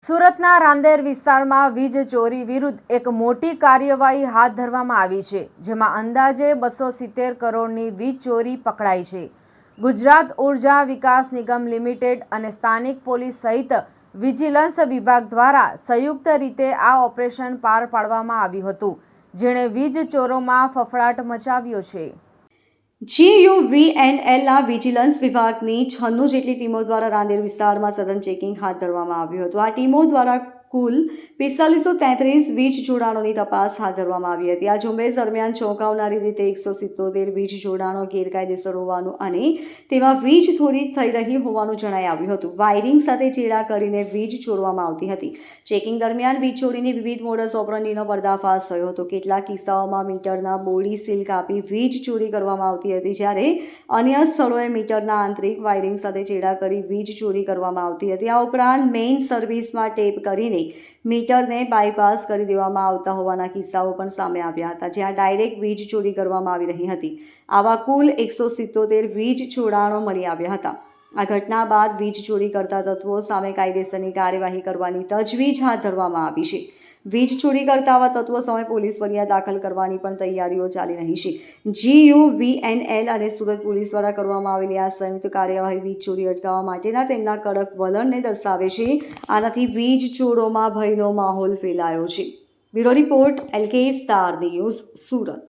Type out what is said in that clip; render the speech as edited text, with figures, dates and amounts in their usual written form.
સુરતના રાંદેર વિસ્તારમાં વીજ ચોરી વિરુદ્ધ એક મોટી કાર્યવાહી હાથ ધરવામાં આવી છે, જેમાં અંદાજે 270 કરોડની વીજ ચોરી પકડાઈ છે. ગુજરાત ઉર્જા વિકાસ નિગમ લિમિટેડ અને સ્થાનિક પોલીસ સહિત વિજિલન્સ વિભાગ દ્વારા સંયુક્ત રીતે આ ઓપરેશન પાર પાડવામાં આવ્યું હતું, જેણે વીજ ચોરોમાં ફફડાટ મચાવ્યો છે. GUVNLના વિજિલન્સ વિભાગની 96 જેટલી ટીમો દ્વારા રાંદેર વિસ્તારમાં સઘન ચેકિંગ હાથ ધરવામાં આવ્યું હતું. આ ટીમો દ્વારા કુલ 4533 વીજ જોડાણોની તપાસ હાથ ધરવામાં આવી હતી. આ ઝુંબેશ દરમિયાન ચોંકાવનારી રીતે 177 વીજ જોડાણો ગેરકાયદેસર હોવાનું અને તેમાં વીજ ચોરી થઈ રહી હોવાનું જણાઈ આવ્યું હતું. વાયરિંગ સાથે ચેડા કરીને વીજ ચોરવામાં આવતી હતી. ચેકિંગ દરમિયાન વીજ ચોરીની વિવિધ મોડસ ઓપરન્ડીનો પર્દાફાશ થયો હતો. કેટલાક કિસ્સાઓમાં મીટરના બોડી સીલ કાપી વીજ ચોરી કરવામાં આવતી હતી, જ્યારે અન્ય સ્થળોએ મીટરના આંતરિક વાયરિંગ સાથે ચેડા કરી વીજ ચોરી કરવામાં આવતી હતી. આ ઉપરાંત મેઇન સર્વિસમાં ટેપ કરીને મીટરને બાયપાસ કરી દેવામાં આવતા હોવાના કિસ્સાઓ પણ સામે આવ્યા હતા, જ્યાં ડાયરેક્ટ વીજ ચોરી કરવામાં આવી રહી હતી. આવા કુલ 177 વીજ જોડાણો મળી આવ્યા હતા. આ ઘટના બાદ વીજ ચોરી કરતા તત્વો સામે કાયદેસરની કાર્યવાહી કરવાની તજવીજ હાથ ધરવામાં આવી છે. વીજ ચોરી કરતા આવા તત્વો સામે પોલીસ ફરિયાદ દાખલ કરવાની પણ તૈયારીઓ ચાલી રહી છે. GUVNL અને સુરત પોલીસ દ્વારા કરવામાં આવેલી આ સંયુક્ત કાર્યવાહી વીજ ચોરી અટકાવવા માટેના તેમના કડક વલણને દર્શાવે છે. આનાથી વીજ ચોરોમાં ભયનો માહોલ ફેલાયો છે. Bureau report LK star news, Surat.